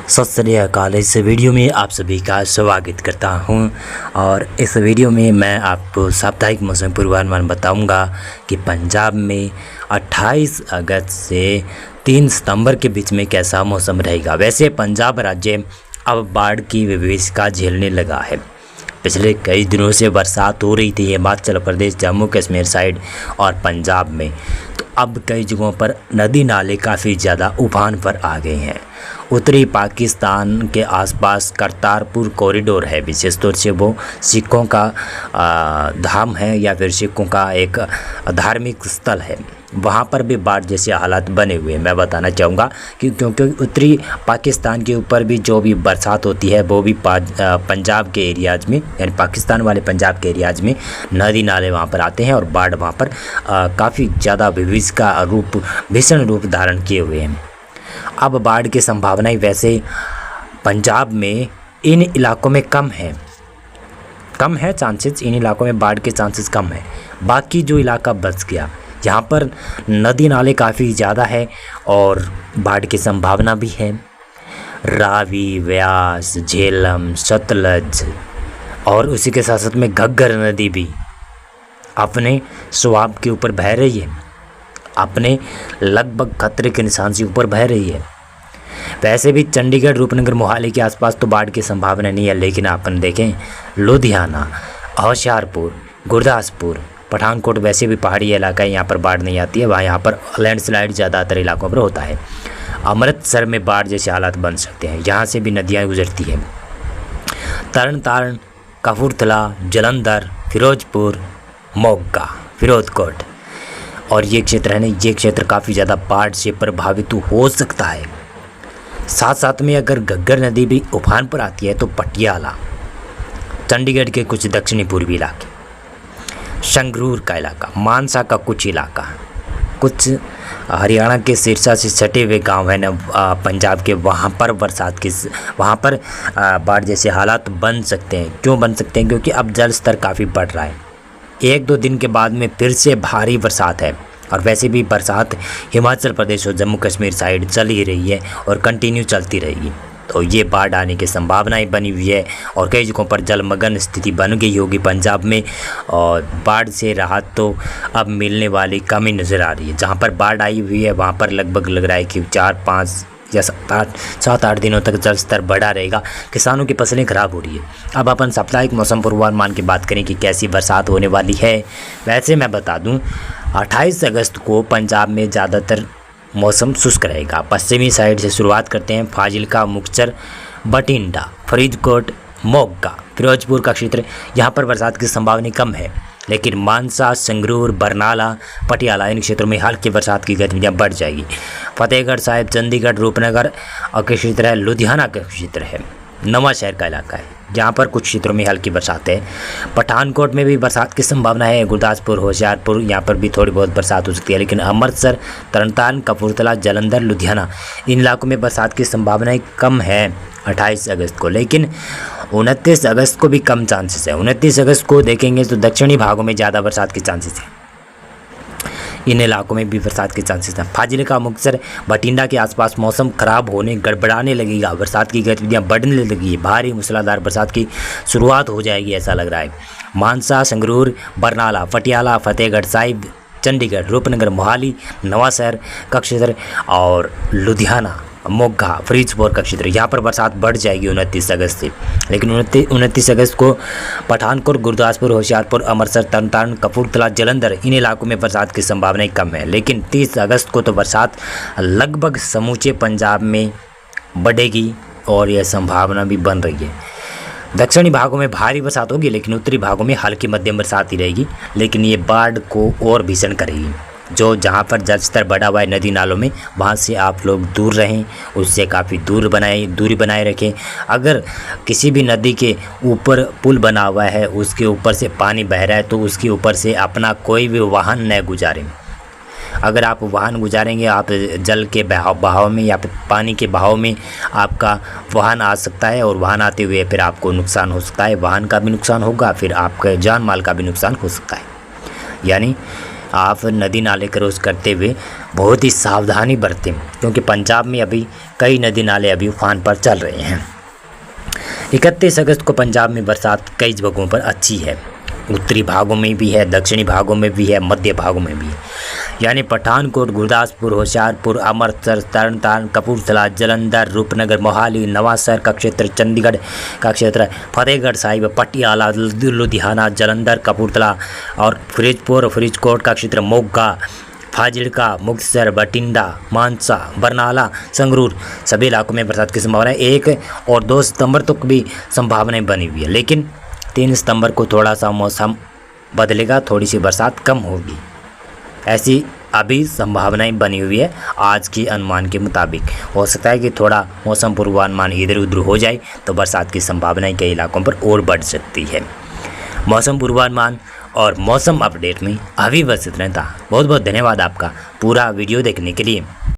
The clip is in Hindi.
सत श्री अकाल। इस वीडियो में आप सभी का स्वागत करता हूं और इस वीडियो में मैं आपको साप्ताहिक मौसम पूर्वानुमान बताऊंगा कि पंजाब में 28 अगस्त से 3 सितंबर के बीच में कैसा मौसम रहेगा। वैसे पंजाब राज्य अब बाढ़ की विभीषिका झेलने लगा है। पिछले कई दिनों से बरसात हो रही थी हिमाचल प्रदेश, जम्मू कश्मीर साइड और पंजाब में, तो अब कई जगहों पर नदी नाले काफ़ी ज़्यादा उफान पर आ गए हैं। उत्तरी पाकिस्तान के आसपास करतारपुर कॉरिडोर है, विशेष तौर से वो सिखों का धाम है या फिर सिखों का एक धार्मिक स्थल है। वहाँ पर भी बाढ़ जैसे हालात बने हुए हैं। मैं बताना चाहूँगा कि क्योंकि उत्तरी पाकिस्तान के ऊपर भी जो भी बरसात होती है वो भी पंजाब के एरियाज़ में, यानी पाकिस्तान वाले पंजाब के एरियाज़ में नदी नाले वहाँ पर आते हैं और बाढ़ वहाँ पर काफ़ी ज़्यादा भीषण रूप धारण किए हुए हैं। अब बाढ़ की संभावनाएं वैसे पंजाब में इन इलाकों में कम है चांसेस, इन इलाकों में बाढ़ के चांसेस कम है। बाकी जो इलाका बच गया, यहाँ पर नदी नाले काफ़ी ज़्यादा है और बाढ़ की संभावना भी है। रावी, व्यास, झेलम, सतलज और उसी के साथ साथ में घग्गर नदी भी अपने स्वभाव के ऊपर बह रही है, अपने लगभग खतरे के निशान से ऊपर बह रही है। वैसे भी चंडीगढ़, रूपनगर, मोहाली के आसपास तो बाढ़ की संभावना नहीं है, लेकिन अपन देखें लुधियाना, होशियारपुर, गुरदासपुर, पठानकोट वैसे भी पहाड़ी इलाका है, यहाँ पर बाढ़ नहीं आती है। यहाँ पर लैंडस्लाइड ज़्यादातर इलाकों पर होता है। अमृतसर में बाढ़ जैसे हालात बन सकते हैं, यहाँ से भी नदियाँ गुजरती हैं। तरन तारण, कपूरथला, जलंधर, फिरोजपुर, मोगा, फिरोजकोट और ये क्षेत्र है ना, ये क्षेत्र काफ़ी ज़्यादा बाढ़ से प्रभावित हो सकता है। साथ साथ में अगर घग्गर नदी भी उफान पर आती है तो पटियाला, चंडीगढ़ के कुछ दक्षिणी पूर्वी इलाके, संगरूर का इलाका, मानसा का कुछ इलाका, कुछ हरियाणा के सिरसा से सटे हुए गांव है ना पंजाब के, वहाँ पर वहाँ पर बाढ़ जैसे हालात बन सकते हैं। क्यों बन सकते हैं? क्योंकि अब जल स्तर काफ़ी बढ़ रहा है। 1-2 दिन के बाद में फिर से भारी बरसात है और वैसे भी बरसात हिमाचल प्रदेश और जम्मू कश्मीर साइड चल ही रही है और कंटिन्यू चलती रहेगी, तो ये बाढ़ आने की संभावनाएं बनी हुई है और कई जगहों पर जलमग्न स्थिति बन गई होगी पंजाब में। और बाढ़ से राहत तो अब मिलने वाली कम ही नज़र आ रही है। जहाँ पर बाढ़ आई हुई है वहाँ पर लगभग लग रहा है कि 4-5 या 7-8 दिनों तक जल स्तर बढ़ा रहेगा। किसानों की फसलें खराब हो रही है। अब अपन साप्ताहिक मौसम पूर्वानुमान की बात करें कि कैसी बरसात होने वाली है। वैसे मैं बता दूं 28 अगस्त को पंजाब में ज़्यादातर मौसम शुष्क रहेगा। पश्चिमी साइड से शुरुआत करते हैं। फाजिल्का, मुक्तसर, बठिंडा, फरीदकोट, मोगा, फिरोजपुर का क्षेत्र, यहाँ पर बरसात की संभावना कम है, लेकिन मानसा, संगरूर, बरनाला, पटियाला इन क्षेत्रों में हल्की बरसात की गतिविधियाँ बढ़ जाएगी। फतेहगढ़ साहिब, चंडीगढ़, रूपनगर का क्षेत्र है, लुधियाना का क्षेत्र है, नवा शहर का इलाका है, जहाँ पर कुछ क्षेत्रों में हल्की बरसात है। पठानकोट में भी बरसात की संभावना है। गुरदासपुर, होशियारपुर यहाँ पर भी थोड़ी बहुत बरसात हो सकती है, लेकिन अमृतसर, तरनतारन, कपूरथला, जलंधर, लुधियाना इन इलाकों में बरसात की संभावनाएं कम है 28 अगस्त को। लेकिन 29 अगस्त को भी कम चांसेस है। 29 अगस्त को देखेंगे तो दक्षिणी भागों में ज़्यादा बरसात के चांसेस हैं, इन इलाकों में भी बरसात के चांसेस हैं। फाजिल्का, मुक्तसर, बठिंडा के आसपास मौसम खराब होने, गड़बड़ाने लगेगा, बरसात की गतिविधियाँ बढ़ने लगेगी, भारी मूसलाधार बरसात की शुरुआत हो जाएगी ऐसा लग रहा है। मानसा, संगरूर, बरनाला, पटियाला, फतेहगढ़ साहिब, चंडीगढ़, रूपनगर, मोहाली, नवा शहर का क्षेत्र और लुधियाना, मोगा, फरीदकोट का क्षेत्र, यहाँ पर बरसात बढ़ जाएगी 29 अगस्त से। लेकिन 29 अगस्त को पठानकोट, गुरदासपुर, होशियारपुर, अमृतसर, तरनतारन, कपूरथला, जलंधर इन इलाकों में बरसात की संभावनाएं कम है। लेकिन 30 अगस्त को तो बरसात लगभग समूचे पंजाब में बढ़ेगी और यह संभावना भी बन रही है। दक्षिणी भागों में भारी बरसात होगी, लेकिन उत्तरी भागों में हल्की मध्यम बरसात ही रहेगी। लेकिन ये बाढ़ को और भीषण करेगी। जो जहाँ पर जल स्तर बढ़ा हुआ है नदी नालों में, वहाँ से आप लोग दूर रहें, उससे काफ़ी दूरी बनाए रखें। अगर किसी भी नदी के ऊपर पुल बना हुआ है, उसके ऊपर से पानी बह रहा है, तो उसके ऊपर से अपना कोई भी वाहन न गुजारें। अगर आप वाहन गुजारेंगे, आप जल के बहाव में या पानी के बहाव में आपका वाहन आ सकता है और वाहन आते हुए फिर आपको नुकसान हो सकता है। वाहन का भी नुकसान होगा, फिर आपके जान माल का भी नुकसान हो सकता है। यानी आप नदी नाले क्रॉस करते हुए बहुत ही सावधानी बरतें, क्योंकि पंजाब में अभी कई नदी नाले अभी उफान पर चल रहे हैं। 31 अगस्त को पंजाब में बरसात कई जगहों पर अच्छी है। उत्तरी भागों में भी है, दक्षिणी भागों में भी है, मध्य भागों में भी है। यानी पठानकोट, गुरदासपुर, होशियारपुर, अमृतसर, तरनतारन, कपूरथला, जलंधर, रूपनगर, मोहाली, नवांशहर का क्षेत्र, चंडीगढ़ का क्षेत्र, फतेहगढ़ साहिब, पटियाला, लुधियाना, जलंधर, कपूरथला और फरीदकोट का क्षेत्र, मोगा, फाजिल्का, मुक्तसर, बठिंडा, मानसा, बरनाला, संगरूर सभी इलाकों में बरसात की संभावना है। 1 और 2 सितंबर तक भी संभावनाएं बनी हुई है, लेकिन 3 सितंबर को थोड़ा सा मौसम बदलेगा, थोड़ी सी बरसात कम होगी, ऐसी अभी संभावनाएं बनी हुई है। आज के अनुमान के मुताबिक हो सकता है कि थोड़ा मौसम पूर्वानुमान इधर उधर हो जाए तो बरसात की संभावनाएं कई इलाकों पर और बढ़ सकती है। मौसम पूर्वानुमान और मौसम अपडेट में अभी बस इतना था। बहुत बहुत धन्यवाद आपका पूरा वीडियो देखने के लिए।